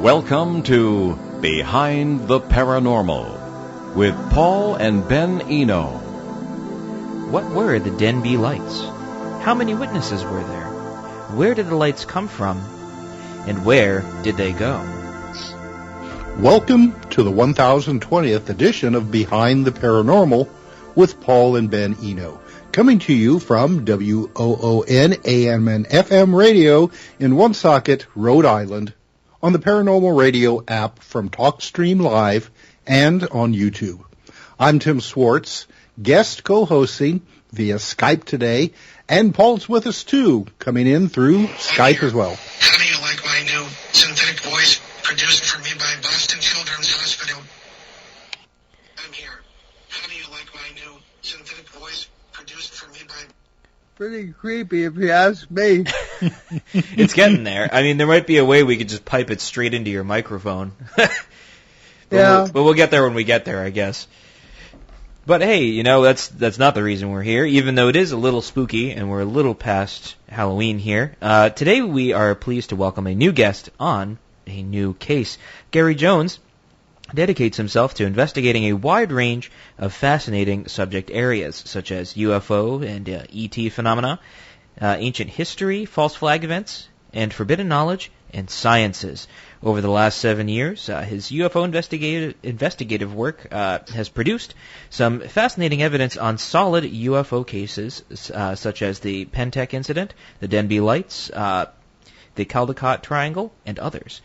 Welcome to Behind the Paranormal with Paul and Ben Eno. What were the Denbigh lights? How many witnesses were there? Where did the lights come from? And where did they go? Welcome to the 1020th edition of Behind the Paranormal with Paul and Ben Eno, coming to you from WOON AM and FM radio in Woonsocket, Rhode Island, on the Paranormal Radio app from TalkStream Live and on YouTube. I'm Tim Swartz, guest co-hosting via Skype today, and Paul's with us too, coming in through Skype as well. How do you like my new synthetic voice produced for me by Boston Children's Hospital? I'm here. How do you like my new synthetic voice produced for me by... Pretty creepy if you ask me. It's getting there. I mean, there might be a way we could just pipe it straight into your microphone. But we'll get there when we get there, I guess. But hey, you know, that's not the reason we're here, even though it is a little spooky and we're a little past Halloween here. Today we are pleased to welcome a new guest on a new case. Gari Jones dedicates himself to investigating a wide range of fascinating subject areas, such as UFO and ET phenomena, ancient history, false flag events, and forbidden knowledge and sciences. Over the last 7 years, his UFO investigative work has produced some fascinating evidence on solid UFO cases, such as the Pentec incident, the Denbigh lights, the Caldecott Triangle, and others.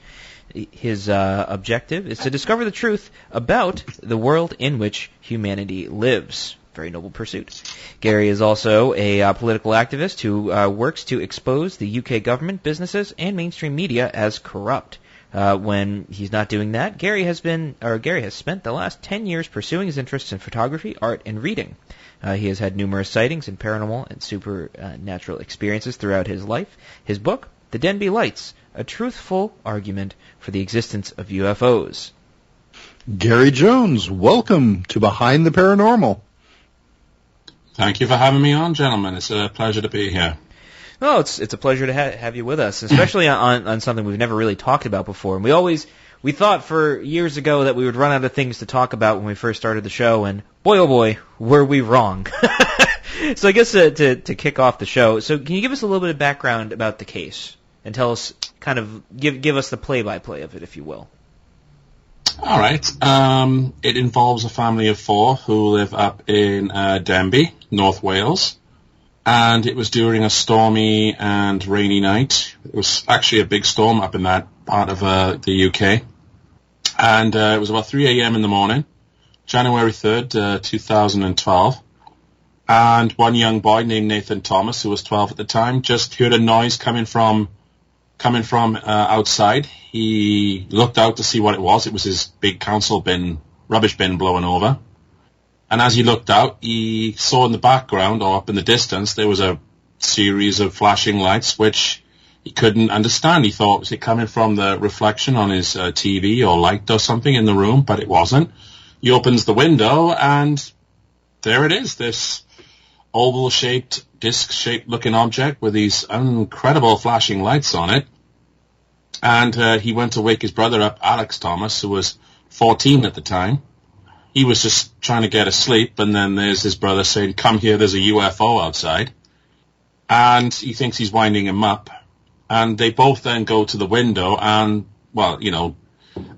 His objective is to discover the truth about the world in which humanity lives. Very noble pursuit. Gari is also a political activist who works to expose the UK government, businesses, and mainstream media as corrupt. When he's not doing that, Gari has spent the last 10 years pursuing his interests in photography, art, and reading. He has had numerous sightings in paranormal and supernatural experiences throughout his life. His book, The Denbigh Lights, a truthful argument for the existence of UFOs. Gari Jones, welcome to Behind the Paranormal. Thank you for having me on, gentlemen. It's a pleasure to be here. Well, it's a pleasure to have you with us, especially on something we've never really talked about before. And we thought for years ago that we would run out of things to talk about when we first started the show, and boy, oh boy, were we wrong. So I guess to kick off the show, so can you give us a little bit of background about the case and tell us, kind of give us the play-by-play of it, if you will? All right. It involves a family of four who live up in Denbigh, North Wales. And it was during a stormy and rainy night. It was actually a big storm up in that part of the UK. And it was about 3 a.m. in the morning, January 3rd, 2012. And one young boy named Nathan Thomas, who was 12 at the time, just heard a noise coming from outside. He looked out to see what it was. It was his big council bin, rubbish bin blowing over. And as he looked out, he saw in the background, or up in the distance, there was a series of flashing lights, which he couldn't understand. He thought, was it coming from the reflection on his TV or light or something in the room? But it wasn't. He opens the window, and there it is, this oval-shaped, disc-shaped looking object with these incredible flashing lights on it. And he went to wake his brother up, Alex Thomas, who was 14 at the time. He was just trying to get asleep, and then there's his brother saying, "Come here, there's a UFO outside." And he thinks he's winding him up. And they both then go to the window, and, well, you know,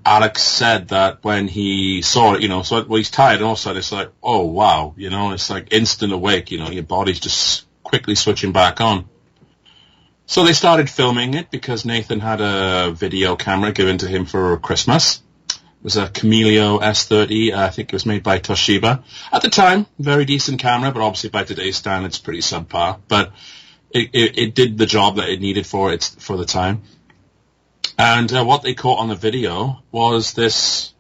Alex said that when he saw it, you know, so he's tired, and also it's like, oh, wow, you know, it's like instant awake, you know, your body's just quickly switching back on. So they started filming it because Nathan had a video camera given to him for Christmas. It was a Camilio S30, I think it was made by Toshiba. At the time, very decent camera, but obviously by today's standards, pretty subpar. But it did the job that it needed for the time. And what they caught on the video was this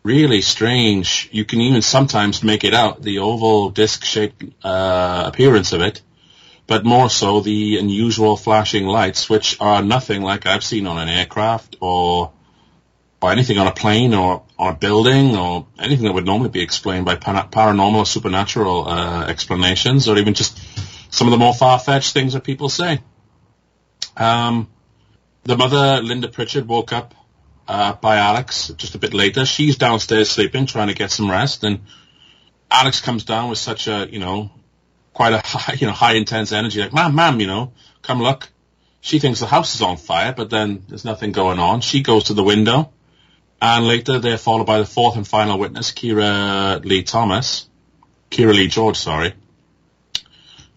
really strange, you can even sometimes make it out, the oval disc-shaped appearance of it, but more so the unusual flashing lights, which are nothing like I've seen on an aircraft or anything on a plane or on a building or anything that would normally be explained by paranormal or supernatural explanations, or even just some of the more far-fetched things that people say. The mother, Linda Pritchard, woke up by Alex just a bit later. She's downstairs sleeping, trying to get some rest, and Alex comes down with such a, quite a high, high intense energy, like, ma'am, come look. She thinks the house is on fire, but then there's nothing going on. She goes to the window, and later they're followed by the fourth and final witness, Kira Lee George, sorry.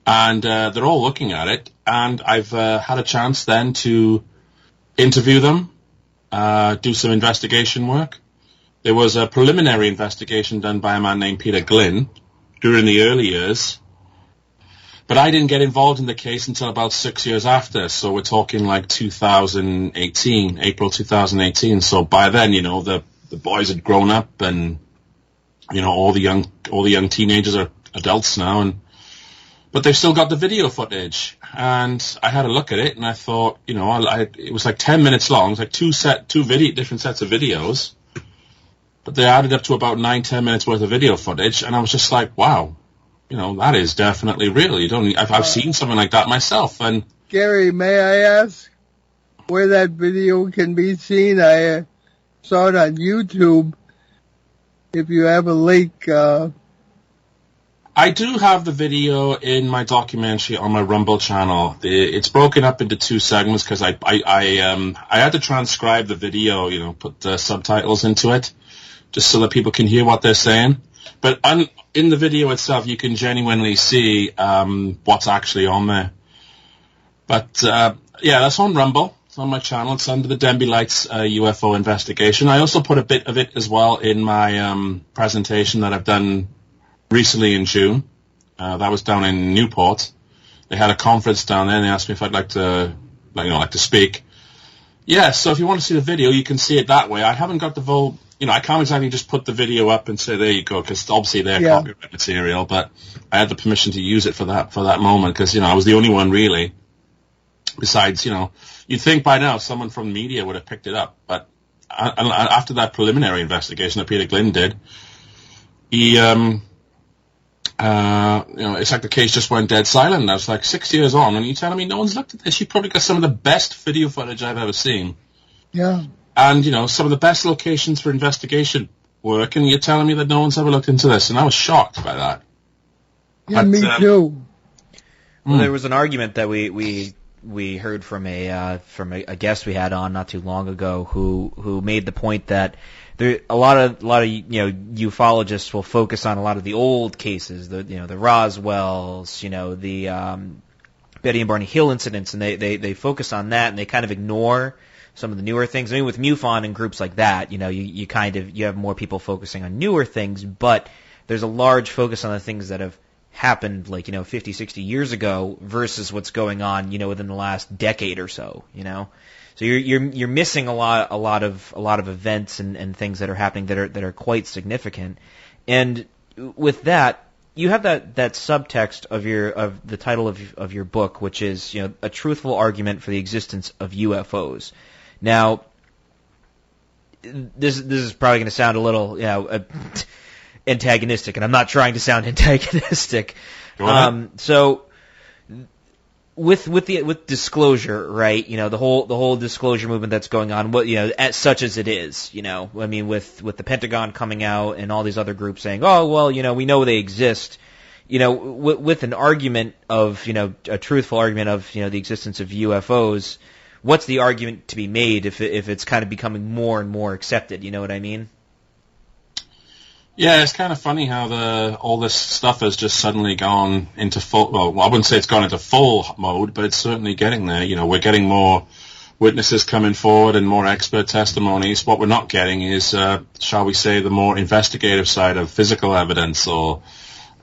And they're all looking at it, and I've had a chance then to interview them, do some investigation work. There was a preliminary investigation done by a man named Peter Glynn during the early years, but I didn't get involved in the case until about 6 years after, so we're talking like 2018, April 2018. So by then, the boys had grown up, and all the young teenagers are adults now, but they've still got the video footage. And I had a look at it, and I thought, it was like 10 minutes long. It was like two different sets of videos, but they added up to about 9-10 minutes worth of video footage, and I was just like, wow. That is definitely real. I've seen something like that myself. And Gary, may I ask where that video can be seen? I saw it on YouTube. If you have a link, I do have the video in my documentary on my Rumble channel. It's broken up into two segments because I had to transcribe the video, put the subtitles into it, just so that people can hear what they're saying. But in the video itself, you can genuinely see what's actually on there. But, that's on Rumble. It's on my channel. It's under the Denbigh Lights UFO investigation. I also put a bit of it as well in my presentation that I've done recently in June. That was down in Newport. They had a conference down there, and they asked me if I'd like to speak. Yeah, so if you want to see the video, you can see it that way. I haven't got the full... I can't exactly just put the video up and say, there you go, because obviously they're copyright material, but I had the permission to use it for that moment, because, I was the only one really. Besides, you'd think by now someone from the media would have picked it up, but after that preliminary investigation that Peter Glynn did, he, it's like the case just went dead silent. I was like 6 years on, and you're telling me no one's looked at this? You probably got some of the best video footage I've ever seen. Yeah. And, some of the best locations for investigation work, and you're telling me that no one's ever looked into this, and I was shocked by that. Yeah, me too. Well, there was an argument that we heard from a guest we had on not too long ago who made the point that there a lot of ufologists will focus on a lot of the old cases, the Roswells, the Betty and Barney Hill incidents, and they focus on that, and they kind of ignore some of the newer things. I mean, with MUFON and groups like that, you have more people focusing on newer things, but there's a large focus on the things that have happened 50, 60 years ago versus what's going on, within the last decade or so, So you're missing a lot of events and things that are happening that are quite significant. And with that, you have that subtext of the title of your book, which is, a truthful argument for the existence of UFOs. Now, this is probably going to sound a little, antagonistic, and I'm not trying to sound antagonistic. So, with disclosure, right? The whole disclosure movement that's going on, such as it is, I mean, with the Pentagon coming out and all these other groups saying, oh, well, we know they exist. With an argument of, a truthful argument of, the existence of UFOs. What's the argument to be made if it's kind of becoming more and more accepted? You know what I mean? Yeah, it's kind of funny how all this stuff has just suddenly gone into full. Well, I wouldn't say it's gone into full mode, but it's certainly getting there. We're getting more witnesses coming forward and more expert testimonies. What we're not getting is, shall we say, the more investigative side of physical evidence or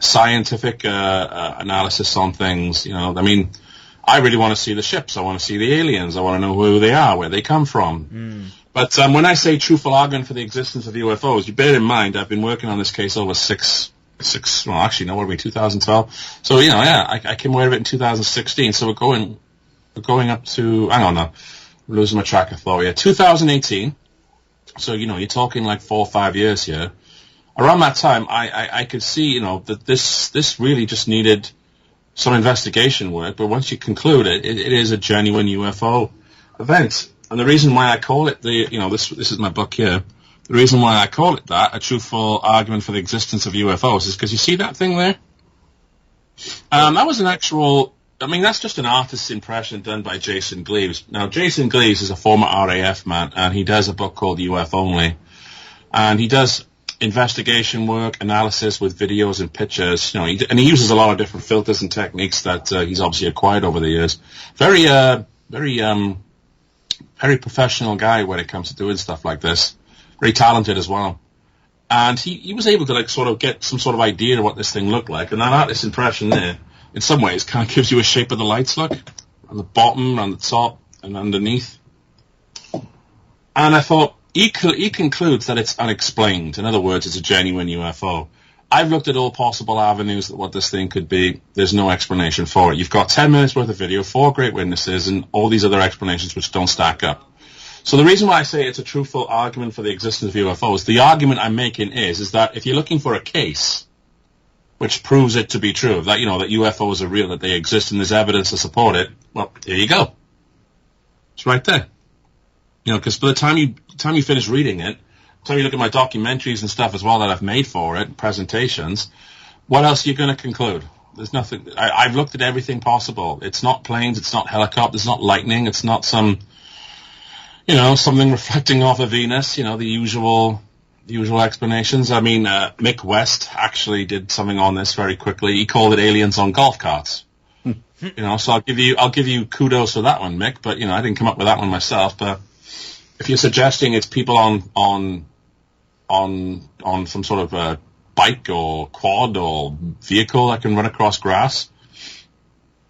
scientific analysis on things. I mean, I really want to see the ships. I want to see the aliens. I want to know who they are, where they come from. But when I say truthful argument for the existence of UFOs, you bear in mind I've been working on this case over 2012. So, I came away with it in 2016. So we're going up to, I don't know, I'm losing my track of thought here. 2018. So, you're talking like 4 or 5 years here. Around that time, I could see, that this really just needed some investigation work, but once you conclude it is a genuine UFO event. And the reason why I call it this is my book here. The reason why I call it that, a truthful argument for the existence of UFOs, is because you see that thing there? That was an actual, that's just an artist's impression done by Jason Gleaves. Now, Jason Gleaves is a former RAF man, and he does a book called UF Only. And he does investigation work, analysis with videos and pictures, and he uses a lot of different filters and techniques that he's obviously acquired over the years. Very professional guy when it comes to doing stuff like this. Very talented as well. And he was able to sort of get some sort of idea of what this thing looked like. And that artist's impression there, in some ways, kind of gives you a shape of the lights look. On the bottom, on the top, and underneath. And I thought, he concludes that it's unexplained. In other words, it's a genuine UFO. I've looked at all possible avenues of what this thing could be. There's no explanation for it. You've got 10 minutes worth of video, 4 great witnesses, and all these other explanations which don't stack up. So the reason why I say it's a truthful argument for the existence of UFOs, the argument I'm making is that if you're looking for a case which proves it to be true, that, that UFOs are real, that they exist and there's evidence to support it, well, here you go. It's right there. Because by the time you finish reading it, by the time you look at my documentaries and stuff as well that I've made for it, presentations, what else are you going to conclude? There's nothing. I've looked at everything possible. It's not planes, it's not helicopters, it's not lightning, it's not something reflecting off of Venus, the usual explanations. Mick West actually did something on this very quickly. He called it aliens on golf carts. So I'll give you kudos for that one, Mick, but I didn't come up with that one myself, but if you're suggesting it's people on some sort of a bike or quad or vehicle that can run across grass,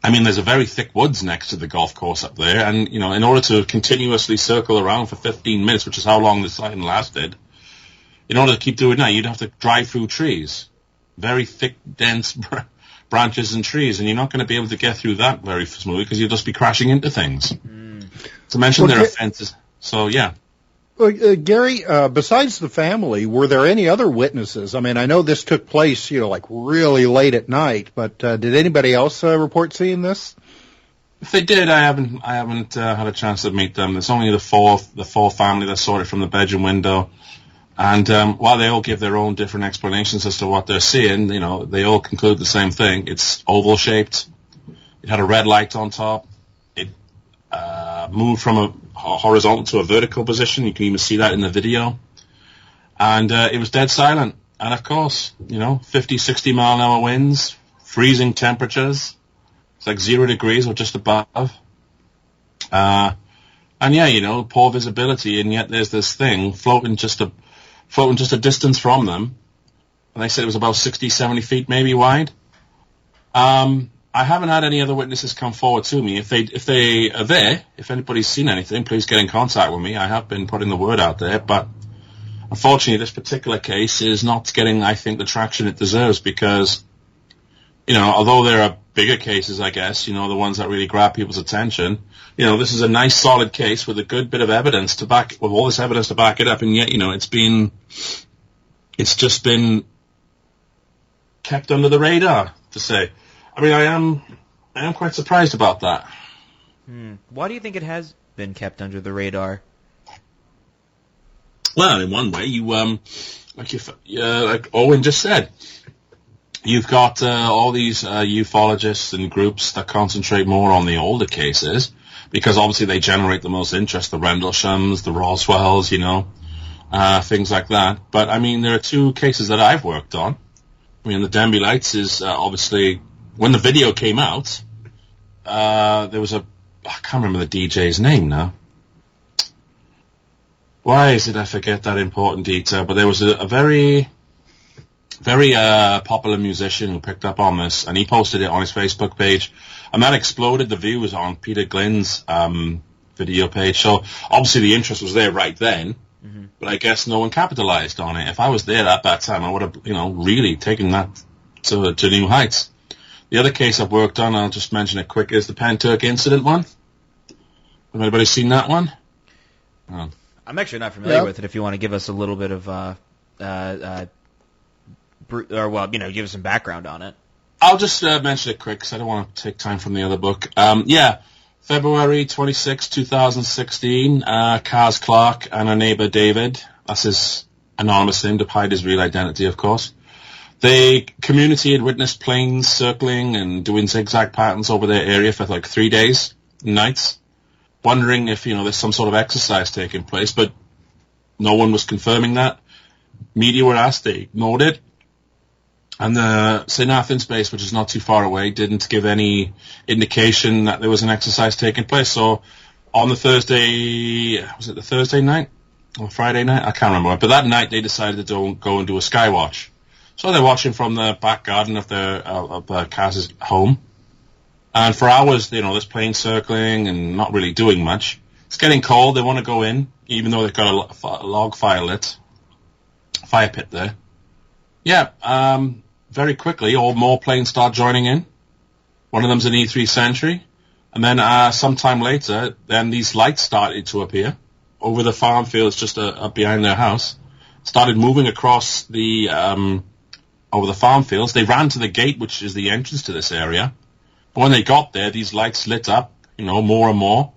there's a very thick woods next to the golf course up there, and in order to continuously circle around for 15 minutes, which is how long the sighting lasted, in order to keep doing that, you'd have to drive through trees, very thick, dense branches and trees, and you're not going to be able to get through that very smoothly because you'll just be crashing into things. To mention there are fences. So, yeah. Well, Gary, besides the family, were there any other witnesses? I know this took place, really late at night, but did anybody else report seeing this? If they did, I haven't had a chance to meet them. There's only the four family that saw it from the bedroom window. And while they all give their own different explanations as to what they're seeing, they all conclude the same thing. It's oval-shaped. It had a red light on top. It moved from a horizontal to a vertical position. You can even see that in the video. And it was dead silent. And of course, 50, 60 mile an hour winds, freezing temperatures. It's like 0 degrees or just above. And yeah, poor visibility, and yet there's this thing floating just a distance from them. And they said it was about 60, 70 feet maybe wide. I haven't had any other witnesses come forward to me. If they are there, if anybody's seen anything, please get in contact with me. I have been putting the word out there, but unfortunately this particular case is not getting, I think, the traction it deserves because, although there are bigger cases, I guess, the ones that really grab people's attention, this is a nice solid case with a good bit of evidence with all this evidence to back it up, and yet, it's just been kept under the radar, to say. I am quite surprised about that. Why do you think it has been kept under the radar? Well, in one way, like Owen just said, you've got all these ufologists and groups that concentrate more on the older cases because obviously they generate the most interest, the Rendleshams, the Roswells, things like that. But, there are 2 cases that I've worked on. The Denbigh Lights is obviously... When the video came out, there was I can't remember the DJ's name now. Why is it I forget that important detail? But there was a very, very popular musician who picked up on this, and he posted it on his Facebook page, and that exploded the views on Peter Glynn's video page. So obviously the interest was there right then, but I guess no one capitalized on it. If I was there at that time, I would have, really taken that to new heights. The other case I've worked on, I'll just mention it quick, is the Penturk incident one. Have anybody seen that one? I'm actually not familiar with it. If you want to give us a little bit of, give us some background on it. I'll just mention it quick because I don't want to take time from the other book. February 26, 2016, Kaz Clark and her neighbour David, that's his anonymous name to hide his real identity, of course. The community had witnessed planes circling and doing zigzag patterns over their area for like 3 days and nights, wondering if, there's some sort of exercise taking place, but no one was confirming that. Media were asked, they ignored it. And the St. Athens base, which is not too far away, didn't give any indication that there was an exercise taking place. So on the Thursday, was it the Thursday night or Friday night? I can't remember. But that night they decided to go and do a sky watch. So they're watching from the back garden of Kaz's home. And for hours, there's planes circling and not really doing much. It's getting cold. They want to go in, even though they've got a log fire pit there. Yeah, very quickly, more planes start joining in. One of them's an E3 Sentry. And then sometime later, then these lights started to appear over the farm fields just up behind their house. Started moving across over the farm fields. They ran to the gate, which is the entrance to this area. But when they got there, these lights lit up, more and more.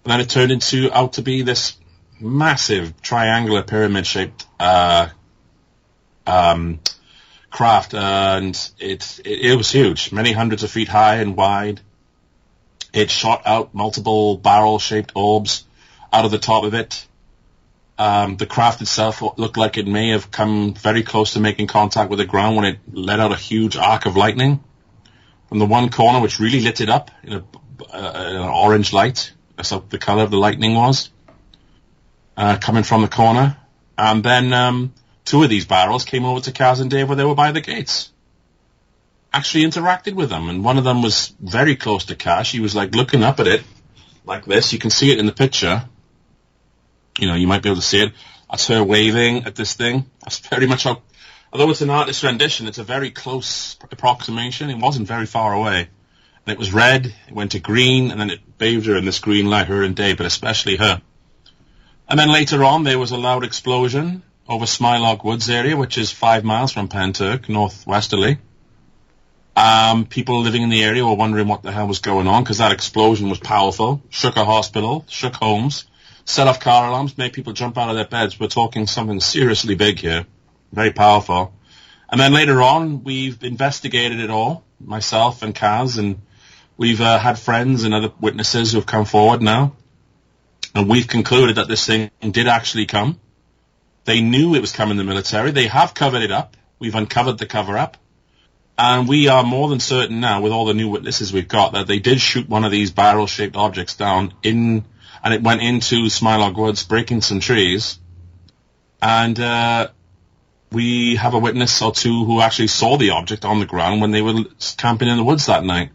And then it turned out to be this massive triangular pyramid-shaped craft, and it was huge, many hundreds of feet high and wide. It shot out multiple barrel-shaped orbs out of the top of it. The craft itself looked like it may have come very close to making contact with the ground when it let out a huge arc of lightning from the one corner, which really lit it up in an orange light. That's what the color of the lightning was, coming from the corner. And then two of these barrels came over to Kaz and Dave where they were by the gates. Actually interacted with them, and one of them was very close to Kaz. She was like looking up at it like this. You can see it in the picture. You might be able to see it. That's her waving at this thing. That's very much how, although it's an artist's rendition, it's a very close approximation. It wasn't very far away. And it was red, it went to green, and then it bathed her in this green light, her and Dave, but especially her. And then later on, there was a loud explosion over Smilog Woods area, which is 5 miles from Penturk, northwesterly. People living in the area were wondering what the hell was going on, because that explosion was powerful. Shook a hospital, shook homes, set off car alarms, made people jump out of their beds. We're talking something seriously big here, very powerful. And then later on, we've investigated it all, myself and Kaz, and we've had friends and other witnesses who have come forward now. And we've concluded that this thing did actually come. They knew it was coming, the military. They have covered it up. We've uncovered the cover-up. And we are more than certain now, with all the new witnesses we've got, that they did shoot one of these barrel-shaped objects down and it went into Smilog Woods, breaking some trees. And we have a witness or two who actually saw the object on the ground when they were camping in the woods that night.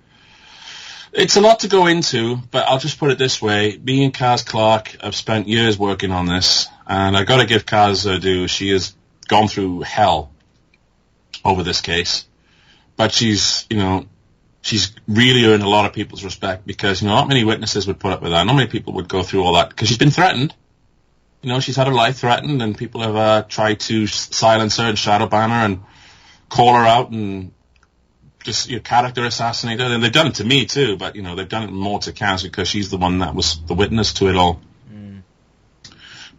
It's a lot to go into, but I'll just put it this way. Me and Kaz Clark have spent years working on this, and I've got to give Kaz her due. She has gone through hell over this case. But she's really earned a lot of people's respect because, not many witnesses would put up with that. Not many people would go through all that because she's been threatened. She's had her life threatened, and people have tried to silence her and shadow ban her and call her out and just character assassinate her. And they've done it to me too, but they've done it more to Kaz because she's the one that was the witness to it all.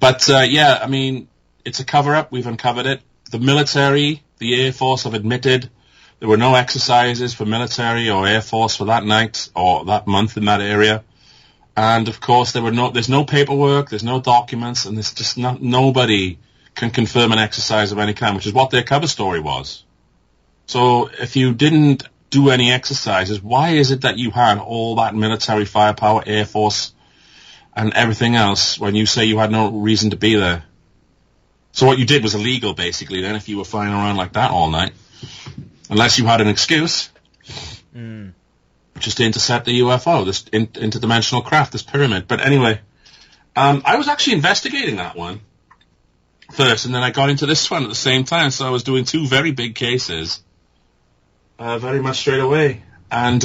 But it's a cover-up. We've uncovered it. The military, the Air Force have admitted there were no exercises for military or Air Force for that night or that month in that area. And of course, there's no paperwork, there's no documents, and there's just nobody can confirm an exercise of any kind, which is what their cover story was. So if you didn't do any exercises, why is it that you had all that military firepower, Air Force, and everything else when you say you had no reason to be there? So what you did was illegal, basically, then, if you were flying around like that all night. Unless you had an excuse. Just to intercept the UFO, this interdimensional craft, this pyramid. But anyway, I was actually investigating that one first, and then I got into this one at the same time. So I was doing two very big cases, very much straight away. And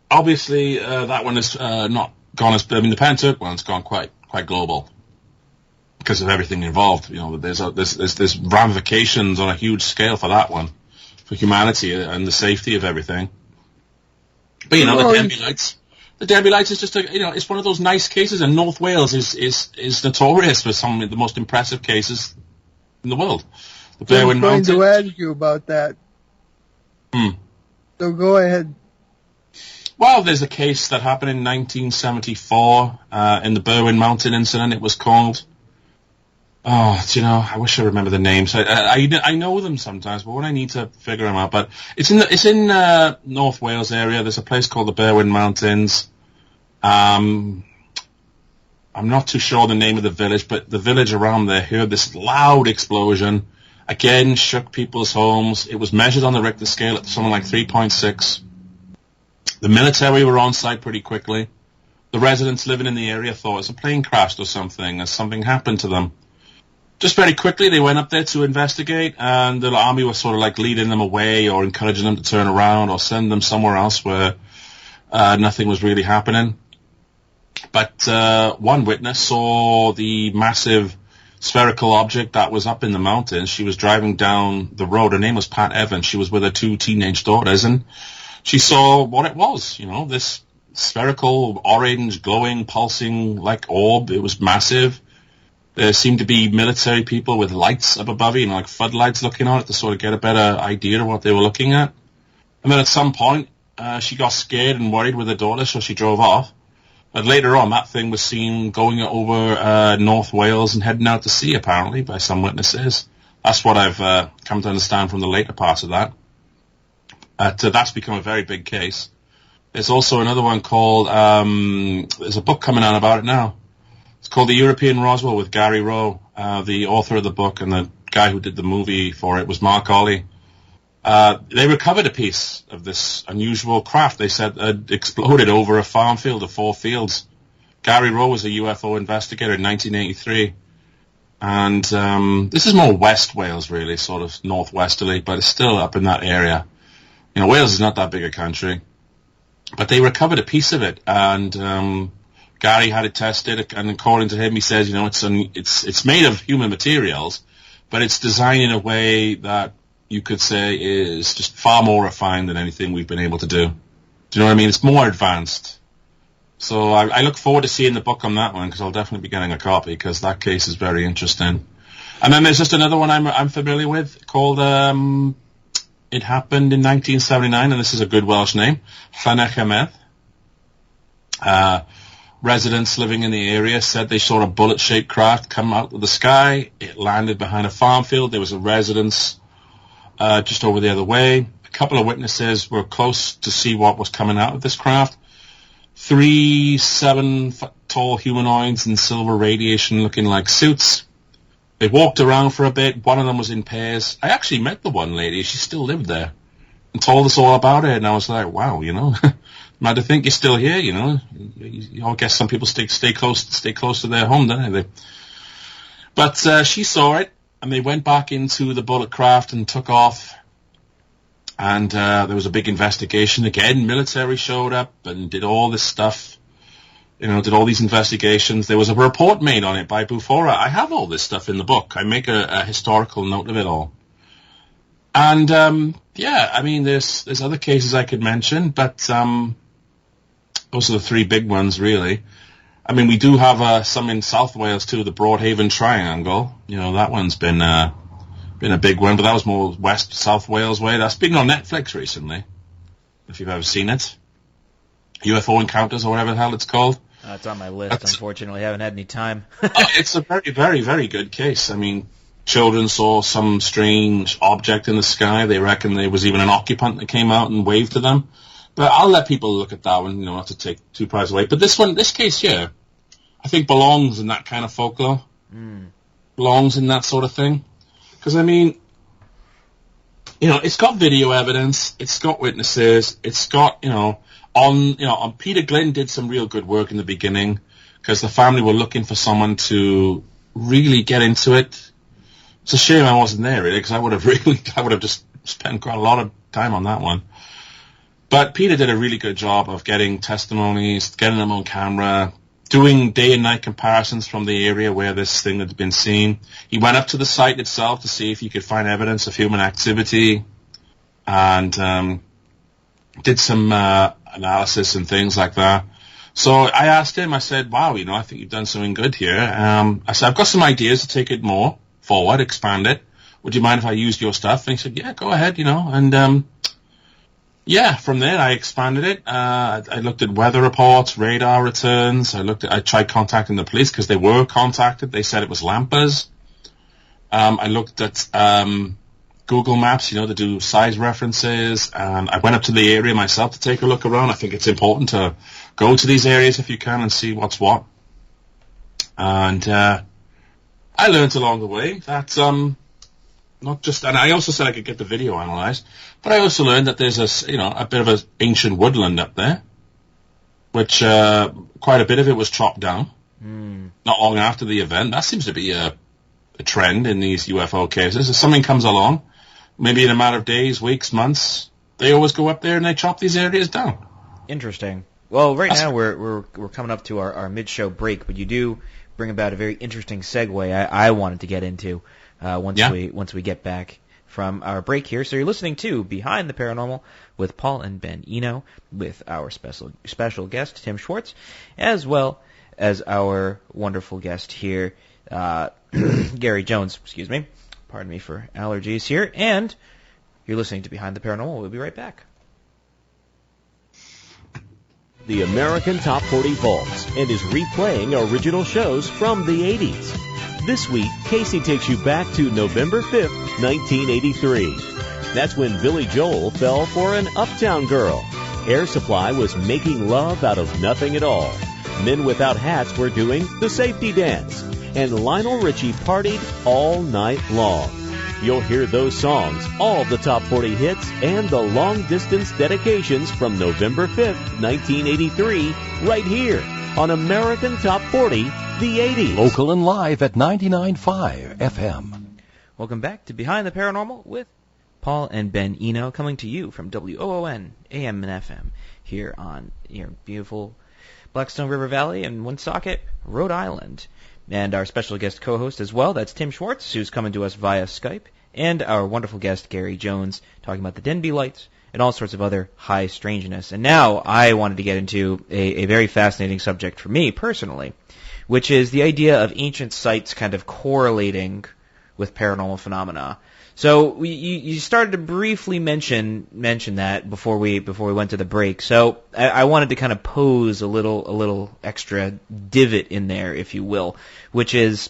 obviously that one is not gone as. The Penturk one's gone quite global because of everything involved. There's ramifications on a huge scale for that one, for humanity and the safety of everything. But, you know, the Denbigh Lights is just it's one of those nice cases, and North Wales is notorious for some of the most impressive cases in the world. The Berwyn Mountains. I was going to ask you about that. So go ahead. Well, there's a case that happened in 1974 in the Berwyn Mountain incident, it was called. Oh, do you know, I wish I remember the names. I know them sometimes, but when I need to figure them out. But it's in North Wales area. There's a place called the Berwyn Mountains. I'm not too sure the name of the village, but the village around there heard this loud explosion. Again, shook people's homes. It was measured on the Richter scale at something like 3.6. The military were on site pretty quickly. The residents living in the area thought it was a plane crashed or something, or something happened to them. Just very quickly, they went up there to investigate, and the army was sort of like leading them away or encouraging them to turn around or send them somewhere else where nothing was really happening. But one witness saw the massive spherical object that was up in the mountains. She was driving down the road. Her name was Pat Evans. She was with her 2 teenage daughters, and she saw what it was, you know, this spherical, orange, glowing, pulsing like orb. It was massive. There seemed to be military people with lights up above it, you know, like floodlights looking on it to sort of get a better idea of what they were looking at. And then at some point, she got scared and worried with her daughter, so she drove off. But later on, that thing was seen going over North Wales and heading out to sea, apparently, by some witnesses. That's what I've come to understand from the later parts of that. That's become a very big case. There's also another one called, there's a book coming out about it now. It's called The European Roswell with Gary Rowe. The author of the book and the guy who did the movie for it was Mark Ollie. They recovered a piece of this unusual craft. They said it exploded over a farm field of 4 fields. Gary Rowe was a UFO investigator in 1983. And this is more West Wales, really, sort of northwesterly, but it's still up in that area. You know, Wales is not that big a country. But they recovered a piece of it, and Gary had it tested, and according to him, he says, you know, it's made of human materials, but it's designed in a way that you could say is just far more refined than anything we've been able to do. Do you know what I mean? It's more advanced. So I look forward to seeing the book on that one, because I'll definitely be getting a copy, because that case is very interesting. And then there's just another one I'm familiar with called, it happened in 1979, and this is a good Welsh name, Llanech Residents living in the area said they saw a bullet-shaped craft come out of the sky. It landed behind a farm field. There was a residence just over the other way. A couple of witnesses were close to see what was coming out of this craft. 3 7-foot-tall humanoids in silver radiation looking like suits. They walked around for a bit. One of them was in pairs. I actually met the one lady. She still lived there and told us all about it. And I was like, wow, you know, mad to think you're still here, you know. I guess some people stay close to their home, don't they? But she saw it, and they went back into the bullet craft and took off. And there was a big investigation again. Military showed up and did all this stuff. You know, did all these investigations. There was a report made on it by Bufora. I have all this stuff in the book. I make a historical note of it all. And, yeah, I mean, there's other cases I could mention, but those are the 3 big ones, really. I mean, we do have some in South Wales, too, the Broadhaven Triangle. You know, that one's been a big one, but that was more South Wales way. That's been on Netflix recently, if you've ever seen it. UFO Encounters, or whatever the hell it's called. It's on my list. Unfortunately, I haven't had any time. It's a very, very, very good case. I mean, children saw some strange object in the sky. They reckon there was even an occupant that came out and waved to them. But I'll let people look at that one, you know, not to take too prize away. But this case here, I think belongs in that kind of folklore. Belongs in that sort of thing. Because, I mean, you know, it's got video evidence. It's got witnesses. It's got, on Peter Glynn did some real good work in the beginning, because the family were looking for someone to really get into it. It's a shame I wasn't there, really, because I would have just spent quite a lot of time on that one. But Peter did a really good job of getting testimonies, getting them on camera, doing day and night comparisons from the area where this thing had been seen. He went up to the site itself to see if he could find evidence of human activity, and did some analysis and things like that. So I asked him, I said, wow, I think you've done something good here. I said, I've got some ideas to take it more forward, expand it. Would you mind if I used your stuff? And he said, yeah, go ahead, And from there I expanded it. I looked at weather reports, radar returns. I tried contacting the police because they were contacted. They said it was lampers. I looked at Google Maps, to do size references, and I went up to the area myself to take a look around. I think it's important to go to these areas if you can and see what's what. And I learned along the way that not just, and I also said I could get the video analyzed, but I also learned that there's a bit of an ancient woodland up there, which quite a bit of it was chopped down not long after the event. That seems to be a trend in these UFO cases. If something comes along, maybe in a matter of days, weeks, months, they always go up there and they chop these areas down. Interesting. Well, now we're coming up to our mid-show break, but you do bring about a very interesting segue I wanted to get into once we get back from our break here. So you're listening to Behind the Paranormal with Paul and Ben Eno, with our special guest Tim Schwartz, as well as our wonderful guest here, Gary Jones. Excuse me. Pardon me for allergies here. And you're listening to Behind the Paranormal. We'll be right back. The American Top 40 Vaults and is replaying original shows from the 80s. This week, Casey takes you back to November 5th, 1983. That's when Billy Joel fell for an uptown girl. Air Supply was making love out of nothing at all. Men Without Hats were doing the safety dance. And Lionel Richie partied all night long. You'll hear those songs, all the top 40 hits, and the long-distance dedications from November 5th, 1983, right here on American Top 40, the 80s. Local and live at 99.5 FM. Welcome back to Behind the Paranormal with Paul and Ben Eno, coming to you from WOON, AM and FM, here on beautiful Blackstone River Valley in Woonsocket, Rhode Island. And our special guest co-host as well, that's Tim Schwartz, who's coming to us via Skype, and our wonderful guest, Gary Jones, talking about the Denbigh lights and all sorts of other high strangeness. And now I wanted to get into a very fascinating subject for me personally, which is the idea of ancient sites kind of correlating with paranormal phenomena. So you started to briefly mention that before we went to the break. So I wanted to kind of pose a little extra divot in there, if you will, which is,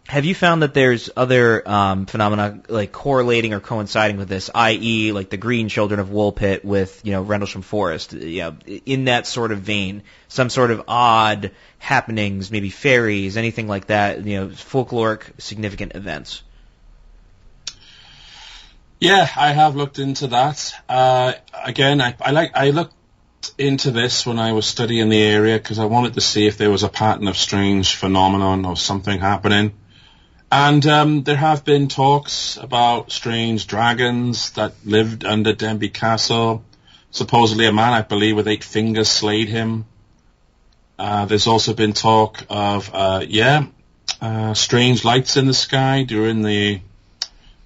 have you found that there's other phenomena like correlating or coinciding with this, i.e., like the Green Children of Woolpit with Rendlesham Forest, in that sort of vein, some sort of odd happenings, maybe fairies, anything like that, folkloric significant events? Yeah, I have looked into that. Again, I looked into this when I was studying the area because I wanted to see if there was a pattern of strange phenomenon or something happening. And there have been talks about strange dragons that lived under Denbigh Castle. Supposedly a man, I believe, with 8 fingers slayed him. There's also been talk of, strange lights in the sky during the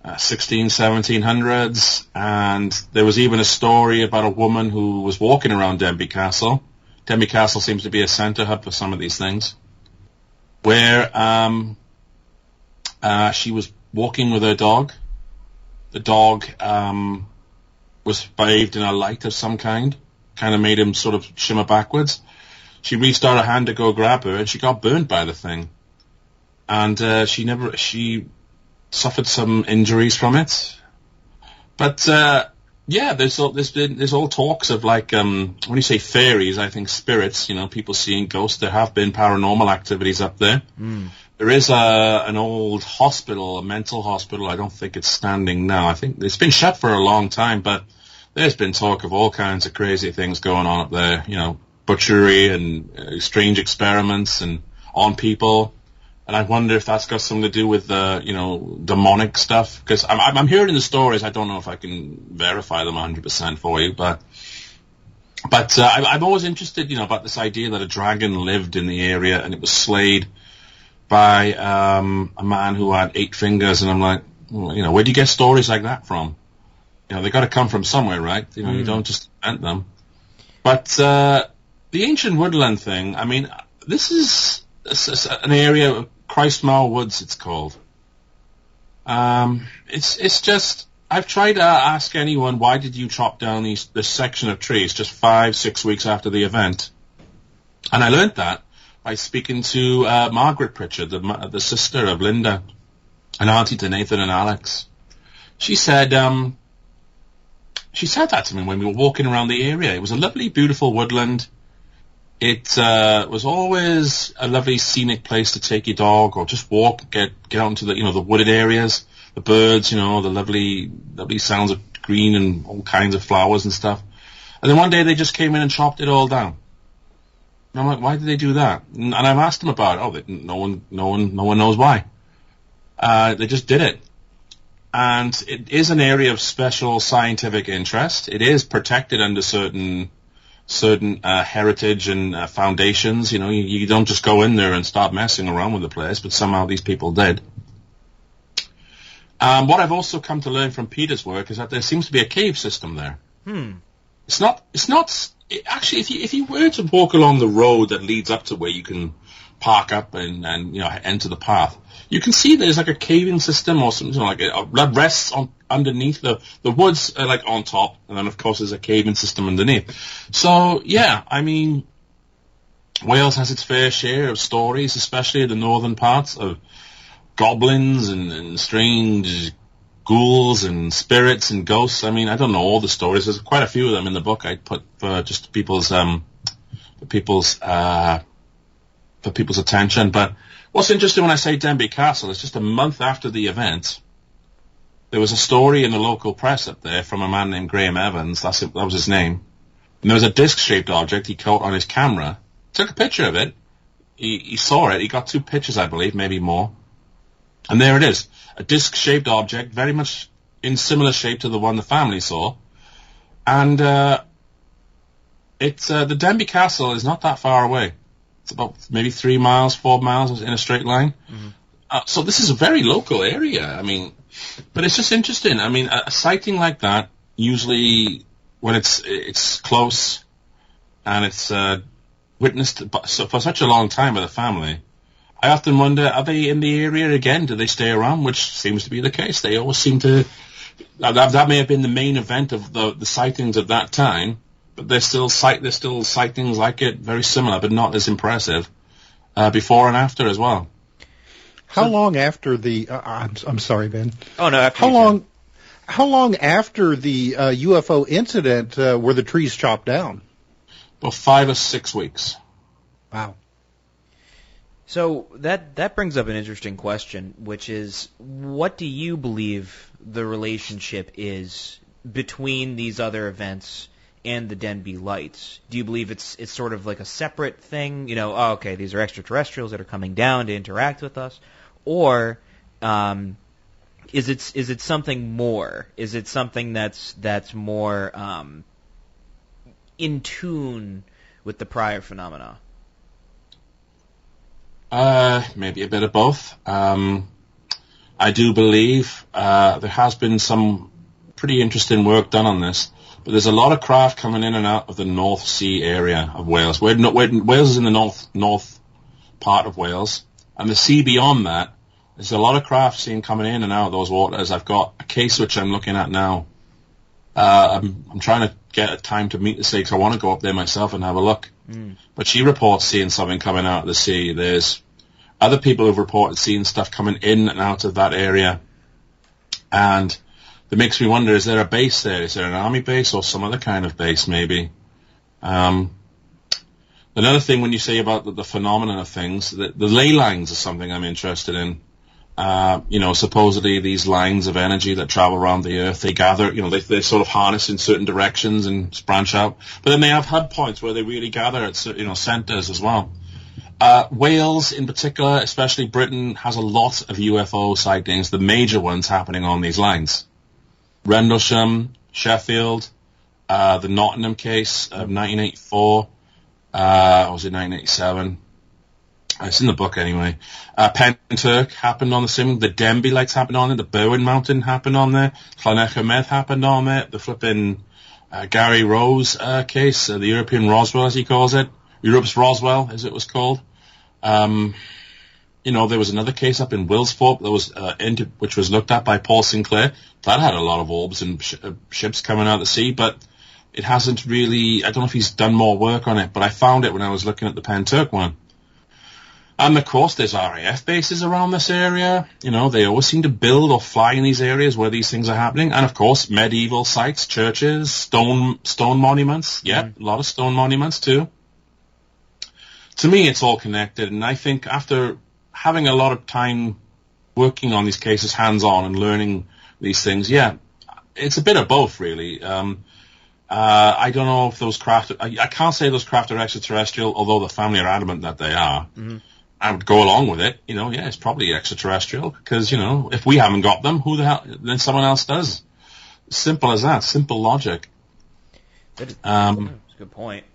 1700s, and there was even a story about a woman who was walking around Denbigh Castle. Denbigh Castle seems to be a centre hub for some of these things, where she was walking with her dog. The dog was bathed in a light of some kind of made him sort of shimmer backwards. She reached out her hand to go grab her, and she got burned by the thing. And she suffered some injuries from it. But there's all talks of like when you say fairies, I think spirits, people seeing ghosts. There have been paranormal activities up there. There is an old hospital, a mental hospital. I don't think it's standing now. I think it's been shut for a long time, but there's been talk of all kinds of crazy things going on up there, butchery and strange experiments and on people. And I wonder if that's got something to do with demonic stuff. Because I'm hearing the stories. I don't know if I can verify them 100% for you, but I'm always interested, about this idea that a dragon lived in the area and it was slayed by a man who had 8 fingers. And I'm like, where do you get stories like that from? They got to come from somewhere, right? You don't just invent them. But the ancient woodland thing, I mean, this is an area of Christmore Woods, it's called. It's just, I've tried to ask anyone, why did you chop down this section of trees just 5-6 weeks after the event? And I learned that by speaking to Margaret Pritchard, the sister of Linda, and auntie to Nathan and Alex. She said that to me when we were walking around the area. It was a lovely, beautiful woodland. It was always a lovely scenic place to take your dog or just walk, get out into the wooded areas, the birds, the lovely sounds of green and all kinds of flowers and stuff. And then one day they just came in and chopped it all down. And I'm like, why did they do that? And I've asked them about it. Oh, no one knows why. They just did it. And it is an area of special scientific interest. It is protected under certain heritage and foundations. You don't just go in there and start messing around with the place, but somehow these people did. What I've also come to learn from Peter's work is that there seems to be a cave system there. It's not. Actually, if you were to walk along the road that leads up to where you can park up and enter the path, you can see there's like a caving system or something like that rests underneath the woods, like on top, and then of course there's a caving system underneath. So yeah, I mean, Wales has its fair share of stories, especially in the northern parts, of goblins and strange ghouls and spirits and ghosts. I mean, I don't know all the stories. There's quite a few of them in the book I put for just people's attention. But what's interesting when I say Denbigh Castle is just a month after the event, there was a story in the local press up there from a man named Graham Evans. That was his name. And there was a disc-shaped object he caught on his camera. Took a picture of it. He saw it. He got 2 pictures, I believe, maybe more. And there it is. A disc-shaped object, very much in similar shape to the one the family saw. And the Denbigh Castle is not that far away. It's about maybe 3 miles, 4 miles in a straight line. Mm-hmm. So this is a very local area. I mean, but it's just interesting. I mean, a sighting like that, usually when it's close and it's witnessed for such a long time by the family, I often wonder, are they in the area again? Do they stay around? Which seems to be the case. They always seem to. That may have been the main event of the sightings at that time, but there's still sightings like it, very similar, but not as impressive, before and after as well. How long after the? I'm sorry, Ben. Oh no. How long after the UFO incident were the trees chopped down? About 5 or 6 weeks. Wow. So that brings up an interesting question, which is, what do you believe the relationship is between these other events and the Denbigh lights? Do you believe it's sort of like a separate thing? Okay, these are extraterrestrials that are coming down to interact with us, or is it something more? Is it something that's more in tune with the prior phenomena? Maybe a bit of both. I do believe there has been some pretty interesting work done on this, but there's a lot of craft coming in and out of the North Sea area of Wales. Wales is in the north part of Wales, and the sea beyond that, there's a lot of craft seen coming in and out of those waters. I've got a case which I'm looking at now. I'm trying to get a time to meet the sea because I want to go up there myself and have a look. But she reports seeing something coming out of the sea. There's other people who've reported seeing stuff coming in and out of that area. And that makes me wonder, is there a base there? Is there an army base or some other kind of base maybe? Another thing when you say about the phenomenon of things, the ley lines are something I'm interested in. Supposedly these lines of energy that travel around the Earth, they gather, they sort of harness in certain directions and branch out. But then they have hub points where they really gather at, centers as well. Wales in particular, especially Britain, has a lot of UFO sightings, the major ones happening on these lines. Rendlesham, Sheffield, the Nottingham case of 1984, or was it 1987? It's in the book anyway. Penturk happened on the sim. The Denbigh lights happened on it. The Berwyn Mountain happened on there. Llanelch happened on it. The flipping Gary Rose case, the European Roswell, as he calls it. Europe's Roswell, as it was called. There was another case up in Wilsthorpe that was which was looked at by Paul Sinclair. That had a lot of orbs and ships coming out of the sea, but it hasn't really. I don't know if he's done more work on it, but I found it when I was looking at the Penturk one. And of course, there's RAF bases around this area. They always seem to build or fly in these areas where these things are happening. And of course, medieval sites, churches, stone monuments. Yeah, a lot of stone monuments too. To me, it's all connected, and I think after having a lot of time working on these cases hands-on and learning these things, it's a bit of both, really. I don't know if those craft... I can't say those craft are extraterrestrial, although the family are adamant that they are. Mm-hmm. I would go along with it. It's probably extraterrestrial, because, if we haven't got them, who the hell... then someone else does. Simple as that. Simple logic. That's a good point.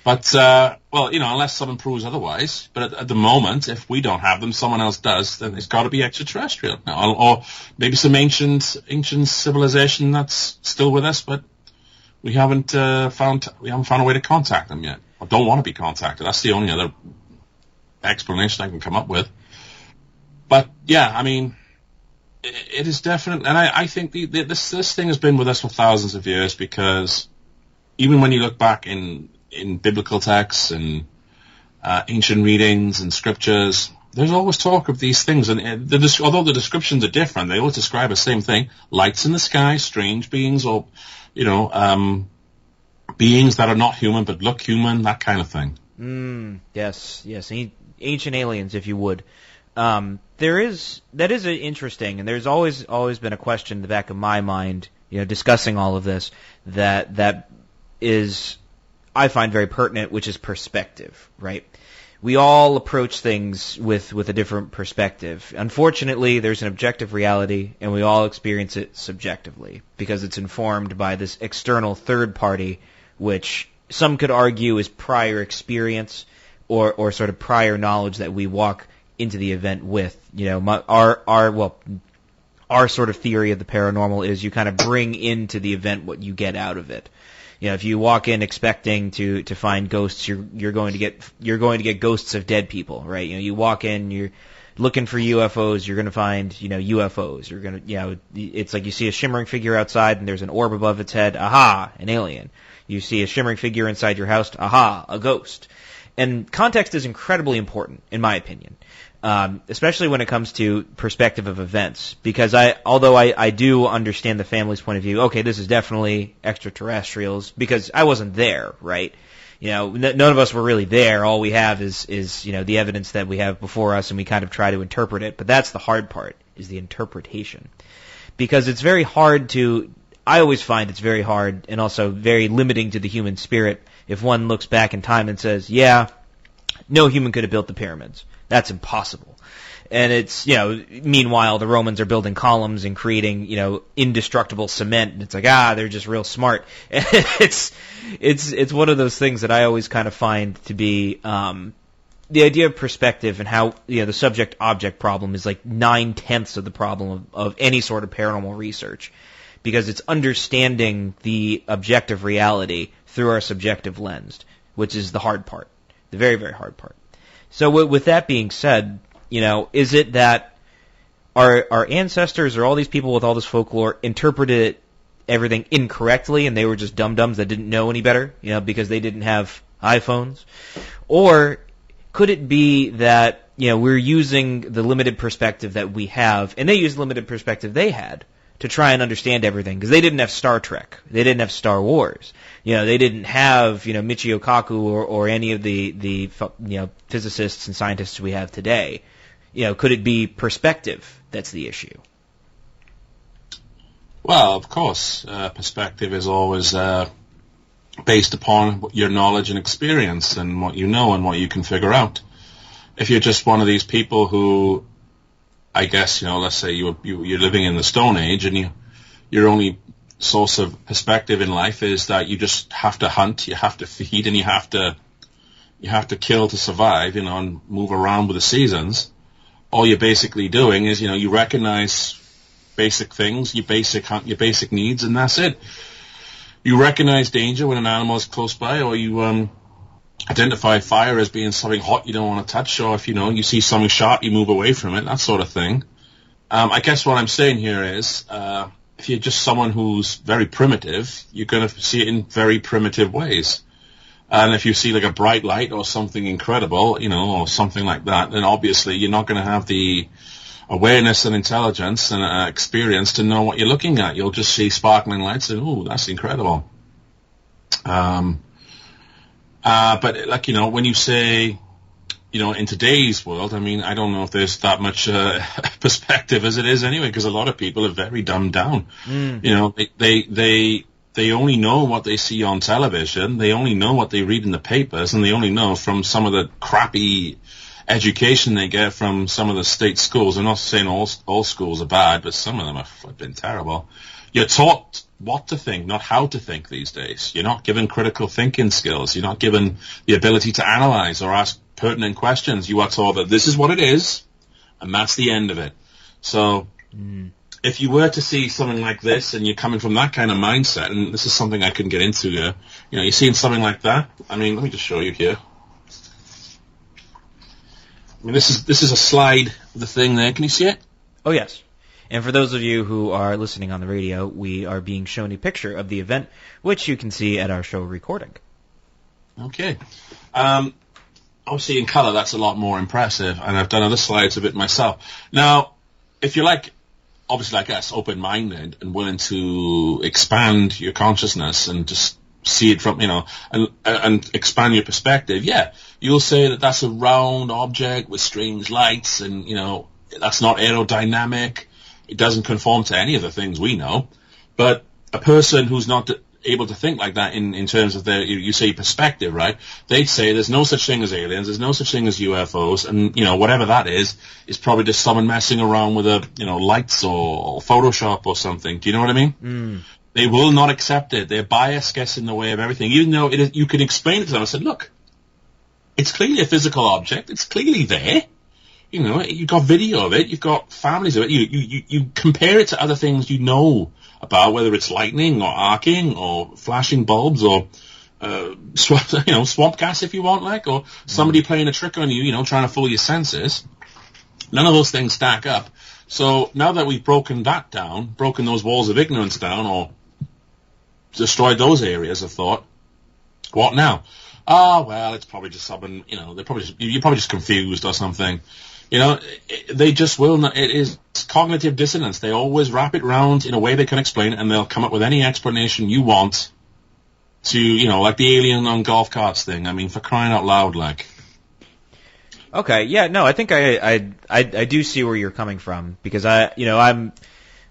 But, unless someone proves otherwise. But at the moment, if we don't have them, someone else does, then it's got to be extraterrestrial. Or maybe some ancient civilization that's still with us, but we haven't found a way to contact them yet. Or don't want to be contacted. That's the only other explanation I can come up with. But, it is definite. And I think this thing has been with us for thousands of years, because even when you look back in biblical texts and ancient readings and scriptures, there's always talk of these things. And although the descriptions are different, they always describe the same thing: lights in the sky, strange beings, or beings that are not human but look human, that kind of thing. Yes, ancient aliens, if you would. That is interesting, and there's always been a question in the back of my mind, discussing all of this, that is, I find very pertinent, which is perspective, right? We all approach things with a different perspective. Unfortunately, there's an objective reality, and we all experience it subjectively, because it's informed by this external third party, which some could argue is prior experience or sort of prior knowledge that we walk into the event with. Our sort of theory of the paranormal is you kind of bring into the event what you get out of it. If you walk in expecting to find ghosts, you're going to get ghosts of dead people, right? You walk in, you're looking for UFOs, you're going to find, UFOs. You're going to, it's like you see a shimmering figure outside and there's an orb above its head. Aha, an alien. You see a shimmering figure inside your house. Aha, a ghost. And context is incredibly important, in my opinion. Especially when it comes to perspective of events, because although I do understand the family's point of view, okay, this is definitely extraterrestrials, because I wasn't there, right? None of us were really there. All we have is the evidence that we have before us, and we kind of try to interpret it. But that's the hard part, is the interpretation, because it's very hard I always find it's very hard and also very limiting to the human spirit if one looks back in time and says, yeah, no human could have built the pyramids. That's impossible. And it's, meanwhile, the Romans are building columns and creating, indestructible cement. And it's like, they're just real smart. And it's one of those things that I always kind of find to be, the idea of perspective and how, the subject-object problem is like 9/10 of the problem of any sort of paranormal research. Because it's understanding the objective reality through our subjective lens, which is the hard part. The very, very hard part. So with that being said, is it that our ancestors or all these people with all this folklore interpreted everything incorrectly and they were just dum-dums that didn't know any better, because they didn't have iPhones? Or could it be that, we're using the limited perspective that we have, and they used the limited perspective they had to try and understand everything, because they didn't have Star Trek. They didn't have Star Wars. They didn't have, Michio Kaku or any of the physicists and scientists we have today. Could it be perspective that's the issue? Well, of course, perspective is always based upon your knowledge and experience and what you know and what you can figure out. If you're just one of these people who, I guess, let's say you're living in the Stone Age and your only source of perspective in life is that you just have to hunt, you have to feed, and you have to kill to survive, and move around with the seasons. All you're basically doing is, you recognize basic things, your basic needs, and that's it. you recognize danger when an animal is close by, or you identify fire as being something hot you don't want to touch, or if you see something sharp, you move away from it, that sort of thing. I guess what I'm saying here is, if you're just someone who's very primitive, you're going to see it in very primitive ways. And if you see like a bright light or something incredible, or something like that, then obviously you're not going to have the awareness and intelligence and experience to know what you're looking at. You'll just see sparkling lights and, ooh, that's incredible. But like, when you say, in today's world, I mean, I don't know if there's that much perspective as it is anyway, because a lot of people are very dumbed down. They only know what they see on television. They only know what they read in the papers, and they only know from some of the crappy education they get from some of the state schools. I'm not saying all schools are bad, but some of them are flipping terrible. You're taught what to think, not how to think these days. You're not given critical thinking skills. You're not given the ability to analyze or ask pertinent questions. You are told that this is what it is, and that's the end of it. So if you were to see something like this, and you're coming from that kind of mindset, and this is something I couldn't get into here, you're seeing something like that. I mean, let me just show you here. I mean, this is a slide of the thing there. Can you see it? Oh, yes. And for those of you who are listening on the radio, we are being shown a picture of the event, which you can see at our show recording. Okay. Obviously, in color, that's a lot more impressive, and I've done other slides of it myself. Now, if you're obviously like us, open-minded and willing to expand your consciousness and just see it from, and expand your perspective, yeah, you'll say that that's a round object with strange lights, and, that's not aerodynamic. It doesn't conform to any of the things we know. But a person who's not able to think like that in terms of their, you say perspective, right? They'd say there's no such thing as aliens, there's no such thing as UFOs, and, whatever that is probably just someone messing around with lights or Photoshop or something. Do you know what I mean? They will not accept it. Their bias gets in the way of everything. Even though you can explain it to them. I said, look, it's clearly a physical object. It's clearly there. You've got video of it. You've got families of it. You compare it to other things about, whether it's lightning or arcing or flashing bulbs or, swamp gas if you want, or somebody playing a trick on you, trying to fool your senses. None of those things stack up. So now that we've broken that down, broken those walls of ignorance down, or destroyed those areas of thought, what now? Well, it's probably just something, you're probably just confused or something. They just will not. It is cognitive dissonance. They always wrap it round in a way they can explain it, and they'll come up with any explanation you want to, like the alien on golf carts thing. I mean, for crying out loud, like. Okay, yeah, no, I think I do see where you're coming from, because I'm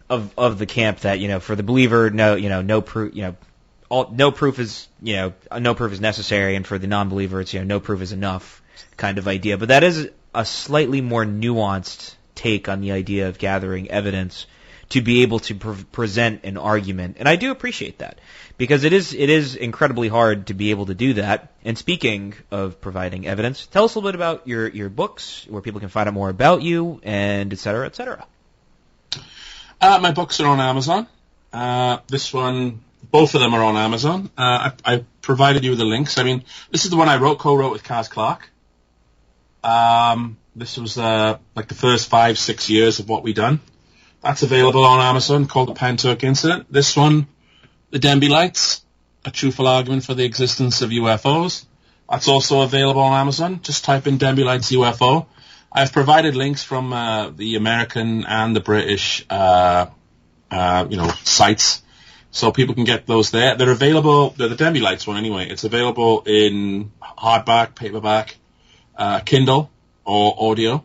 of the camp that, for the believer, no proof, no proof is necessary, and for the non-believer, it's, no proof is enough kind of idea. But that is a slightly more nuanced take on the idea of gathering evidence to be able to present an argument, and I do appreciate that, because it is incredibly hard to be able to do that. And speaking of providing evidence, tell us a little bit about your books, where people can find out more about you, and et cetera, et cetera. My books are on Amazon. This one, both of them are on Amazon. I provided you with the links. I mean, this is the one I co-wrote with Kaz Clark. This was like the first 5-6 years of what we done. That's available on Amazon, called The Penturk Incident. This one, The Denbigh Lights, A Truthful Argument for the Existence of UFOs. That's also available on Amazon. Just type in Denbigh Lights UFO. I've provided links from the American and the British, sites, so people can get those there. They're available. They're the Denbigh Lights one anyway. It's available in hardback, paperback, Kindle, or audio.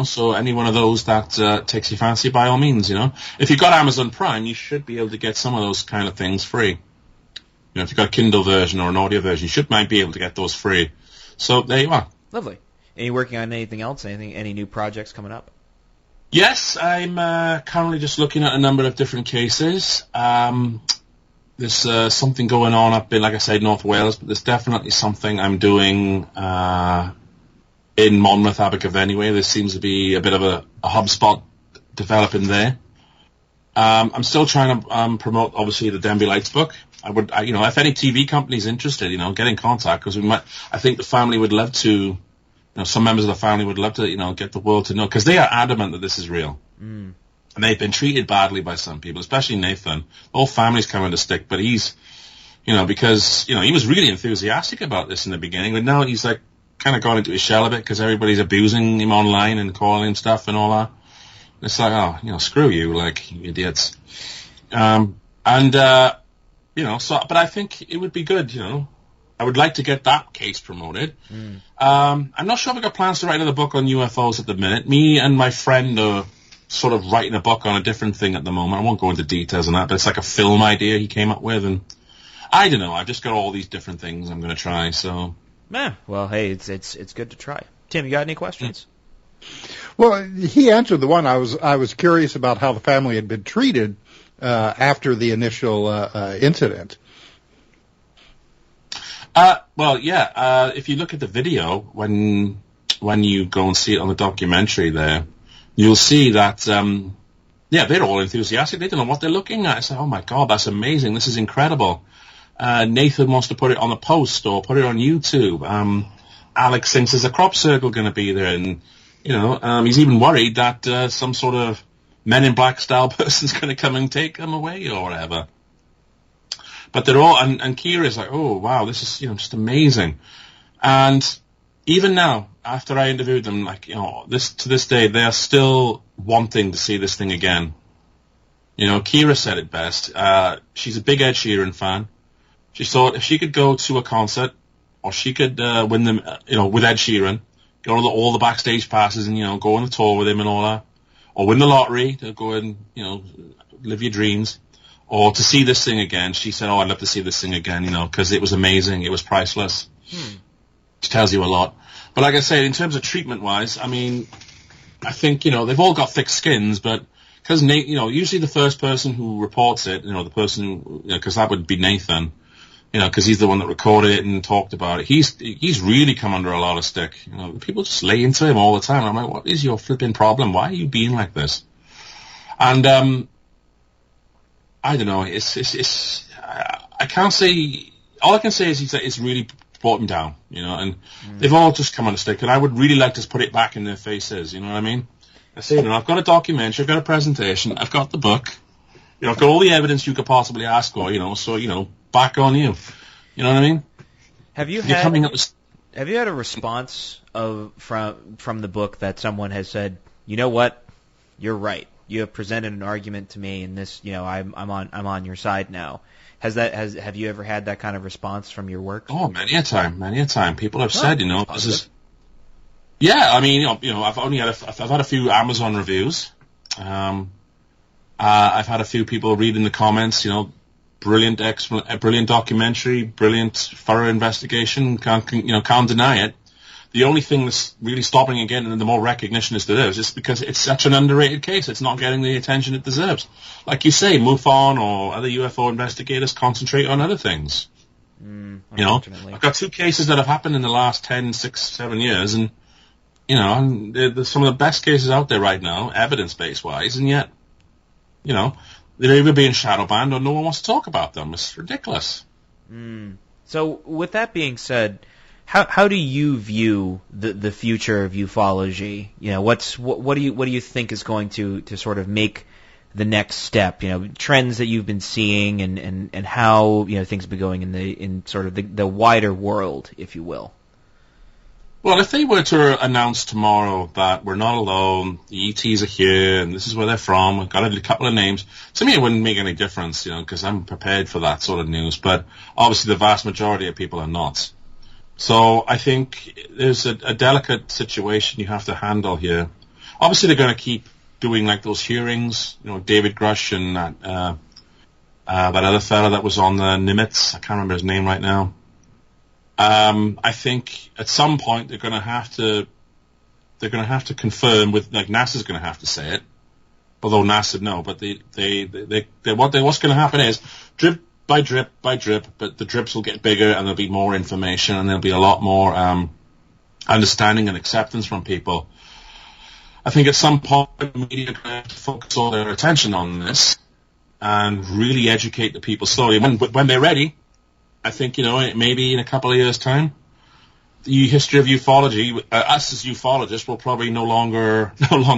So any one of those that takes your fancy, by all means, If you've got Amazon Prime, you should be able to get some of those kind of things free. If you've got a Kindle version or an audio version, you might be able to get those free. So there you are. Lovely. Are you working on anything else? Any new projects coming up? Yes, I'm currently just looking at a number of different cases. There's something going on up in, like I said, North Wales, but there's definitely something I'm doing in Monmouth, Abergavenny anyway. There seems to be a bit of a hub spot developing there. I'm still trying to promote, obviously, the Denbigh Lights book. if any TV company's interested, get in contact, because I think the family would love to, some members of the family would love to, get the world to know, because they are adamant that this is real. Mm. And they've been treated badly by some people, especially Nathan. The whole family's coming to stick, but he's, because, he was really enthusiastic about this in the beginning, but now he's like kind of gone into his shell a bit because everybody's abusing him online and calling him stuff and all that. And it's like, screw you, like, you idiots. So, but I think it would be good, I would like to get that case promoted. Mm. I'm not sure if I've got plans to write another book on UFOs at the minute. Me and my friend are sort of writing a book on a different thing at the moment. I won't go into details on that, but it's like a film idea he came up with, and I don't know. I've just got all these different things I'm going to try. So, well, hey, it's good to try. Tim, you got any questions? Well, he answered the one. I was curious about how the family had been treated after the initial incident. If you look at the video when you go and see it on the documentary there, you'll see that, they're all enthusiastic. They don't know what they're looking at. It's like, oh my God, that's amazing. This is incredible. Nathan wants to put it on the post or put it on YouTube. Alex thinks there's a crop circle going to be there, and, he's even worried that some sort of Men in Black style person's going to come and take them away or whatever. But they're all, and Kira's like, oh wow, this is, just amazing. And even now, after I interviewed them, like, to this day, they are still wanting to see this thing again. Kira said it best. She's a big Ed Sheeran fan. She thought if she could go to a concert, or she could win them, with Ed Sheeran, go to all the backstage passes and, go on a tour with him and all that, or win the lottery to go and, live your dreams, or to see this thing again. She said, oh, I'd love to see this thing again, because it was amazing. It was priceless. Which tells you a lot. But like I said, in terms of treatment-wise, I mean, I think, they've all got thick skins, but because, usually the first person who reports it, the person who, because that would be Nathan, because he's the one that recorded it and talked about it, he's really come under a lot of stick. People just lay into him all the time. I'm like, what is your flipping problem? Why are you being like this? And, I don't know, I can't say, all I can say is it's really brought him down, and they've all just come on a stick, and I would really like to put it back in their faces, you know what I mean? I say, I've got a documentary, I've got a presentation, I've got the book, I've got all the evidence you could possibly ask for, so, back on you. You know what I mean? Have you had a response from the book that someone has said, you know what, you're right, you have presented an argument to me, and this, I'm on your side now. Have you ever had that kind of response from your work? Oh, many a time. People have said, this is. Yeah, I mean, I've had a few Amazon reviews. I've had a few people read in the comments, brilliant documentary, brilliant thorough investigation. Can't deny it. The only thing that's really stopping it getting the more recognition is just because it's such an underrated case. It's not getting the attention it deserves. Like you say, MUFON or other UFO investigators concentrate on other things. I've got two cases that have happened in the last 10, 6, 7 years, and, they're some of the best cases out there right now, evidence-based wise, and yet, they're either being shadow banned or no one wants to talk about them. It's ridiculous. So, with that being said, how do you view the future of ufology? What do you think is going to sort of make the next step? Trends that you've been seeing and how things have been going in sort of the wider world, if you will. Well, if they were to announce tomorrow that we're not alone, the ETs are here, and this is where they're from, we've got a couple of names, to me it wouldn't make any difference, because I'm prepared for that sort of news. But obviously the vast majority of people are not. So I think there's a delicate situation you have to handle here. Obviously, they're going to keep doing like those hearings, David Grush and that other fella that was on the Nimitz. I can't remember his name right now. I think at some point they're going to have to confirm with, like, NASA's going to have to say it, although NASA no. But what's going to happen is drip by drip by drip, but the drips will get bigger and there'll be more information and there'll be a lot more understanding and acceptance from people. I think at some point the media are going to focus all their attention on this, and really educate the people slowly. When they're ready, I think, maybe in a couple of years' time, the history of ufology, us as ufologists, will probably no longer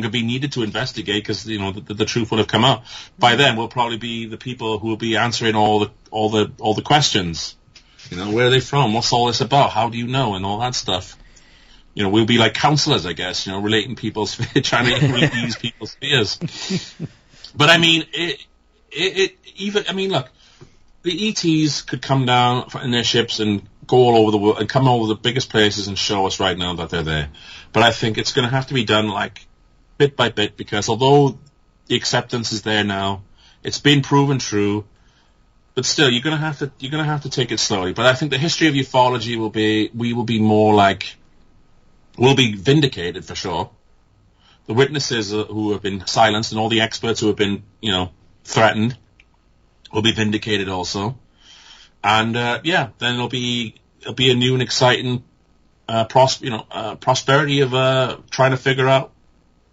be needed to investigate because the truth will have come out. By then, we'll probably be the people who will be answering all the questions. Where are they from? What's all this about? How do you know? And all that stuff. We'll be like counselors, I guess. Relating people's trying to ease people's fears. But I mean, look, the ETs could come down in their ships and go all over the world and come over the biggest places and show us right now that they're there. But I think it's going to have to be done like bit by bit, because although the acceptance is there now, it's been proven true. But still, you're going to have to take it slowly. But I think the history of ufology will be vindicated for sure. The witnesses who have been silenced and all the experts who have been, threatened will be vindicated also. And then it'll be a new and exciting prosperity of trying to figure out,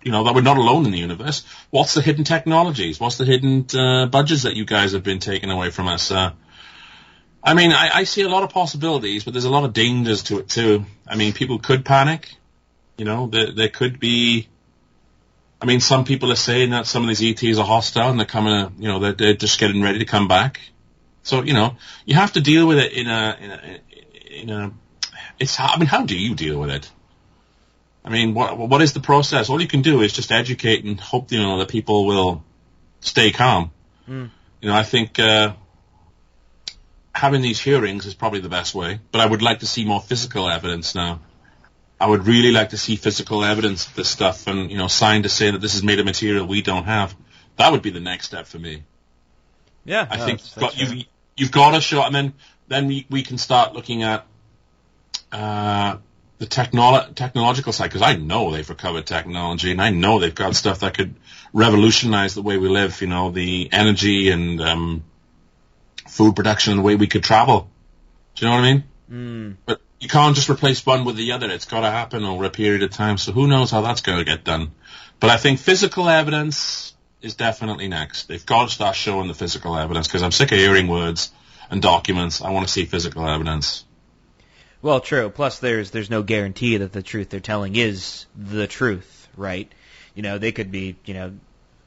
that we're not alone in the universe. What's the hidden technologies? What's the hidden budgets that you guys have been taking away from us? I see a lot of possibilities, but there's a lot of dangers to it too. People could panic. There could be. Some people are saying that some of these ETs are hostile and they're coming. They're just getting ready to come back. So you have to deal with it in a. It's. How do you deal with it? What is the process? All you can do is just educate and hope that people will stay calm. I think having these hearings is probably the best way. But I would like to see more physical evidence now. I would really like to see physical evidence of this stuff and sign to say that this is made of material we don't have. That would be the next step for me. Yeah, I think you've got to show. Then we can start looking at the technological side, because I know they've recovered technology, and I know they've got stuff that could revolutionize the way we live. The energy and food production and the way we could travel. Do you know what I mean? But you can't just replace one with the other. It's got to happen over a period of time. So who knows how that's going to get done? But I think physical evidence is definitely next. They've got to start showing the physical evidence, because I'm sick of hearing words and documents. I want to see physical evidence. Well, true. Plus, there's no guarantee that the truth they're telling is the truth, right? They could be,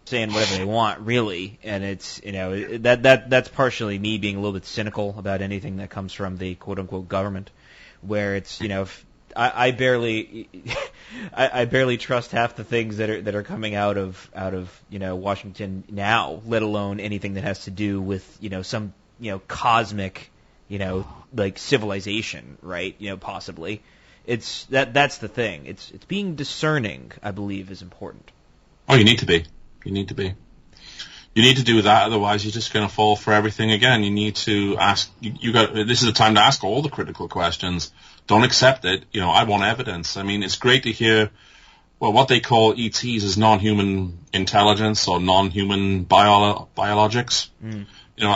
saying whatever they want, really, and it's, that's partially me being a little bit cynical about anything that comes from the quote unquote government, where it's, if I barely trust half the things that are coming out of Washington now, let alone anything that has to do with some cosmic like civilization, right? Possibly. It's that's the thing. It's being discerning, I believe, is important. Oh, you need to be. You need to be. You need to do that, otherwise you're just going to fall for everything again. You need to ask. This is the time to ask all the critical questions. Don't accept it. I want evidence. It's great to hear. Well, what they call ETs is non-human intelligence or non-human biologics. And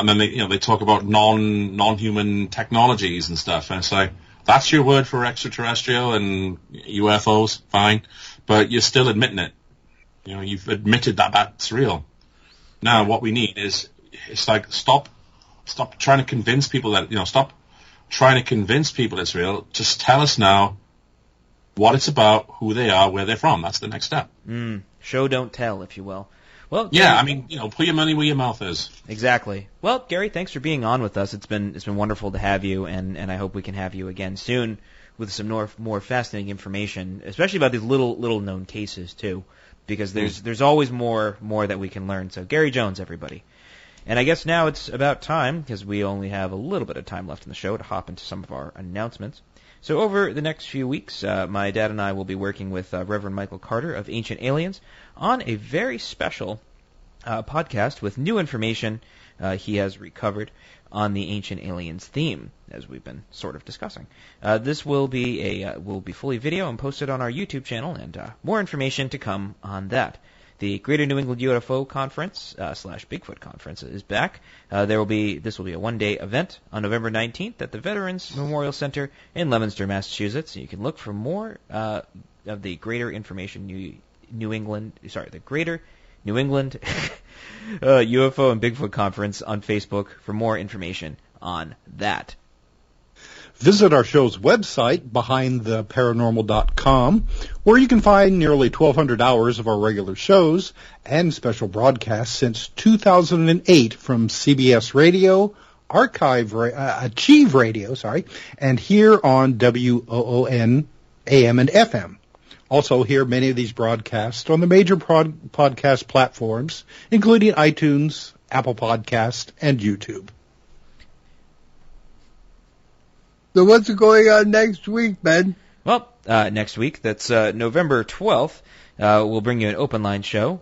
then they talk about non-human technologies and stuff. And it's like, that's your word for extraterrestrial and UFOs, fine, but you're still admitting it. You've admitted that that's real. Now, what we need is, it's like, stop trying to convince people that, stop trying to convince people it's real. Just tell us now what it's about, who they are, where they're from. That's the next step. Show, don't tell, if you will. Well, yeah, put your money where your mouth is. Exactly. Well, Gary, thanks for being on with us. It's been wonderful to have you, and I hope we can have you again soon with some more fascinating information, especially about these little known cases too, because there's always more that we can learn. So, Gary Jones, everybody. And I guess now it's about time, because we only have a little bit of time left in the show, to hop into some of our announcements. So over the next few weeks, my dad and I will be working with Reverend Michael Carter of Ancient Aliens on a very special podcast with new information he has recovered on the Ancient Aliens theme, as we've been sort of discussing. This will be fully video and posted on our YouTube channel, and more information to come on that. The Greater New England UFO Conference / Bigfoot Conference is back. This will be a one-day event on November 19th at the Veterans Memorial Center in Leominster, Massachusetts. You can look for more of the Greater Information the Greater New England UFO and Bigfoot Conference on Facebook for more information on that. Visit our show's website, behindtheparanormal.com, where you can find nearly 1,200 hours of our regular shows and special broadcasts since 2008 from CBS Radio, Achieve Radio, and here on WOON AM and FM. Also hear many of these broadcasts on the major podcast platforms, including iTunes, Apple Podcast, and YouTube. So what's going on next week, Ben? Well, next week, that's November 12th, we'll bring you an open line show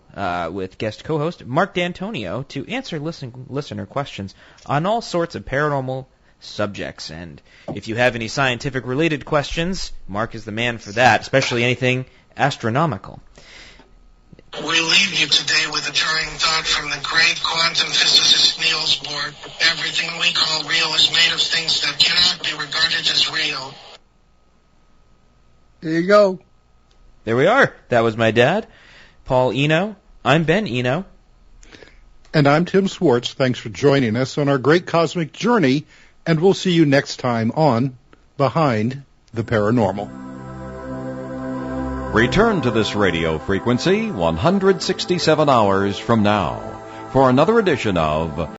with guest co-host Mark D'Antonio to answer listener questions on all sorts of paranormal subjects. And if you have any scientific-related questions, Mark is the man for that, especially anything astronomical. We leave you today with a jarring thought from the great quantum physicist Niels Bohr. Everything we call real is made of things that cannot be regarded as real. There you go. There we are. That was my dad, Paul Eno. I'm Ben Eno. And I'm Tim Swartz. Thanks for joining us on our great cosmic journey, and we'll see you next time on Behind the Paranormal. Return to this radio frequency 167 hours from now for another edition of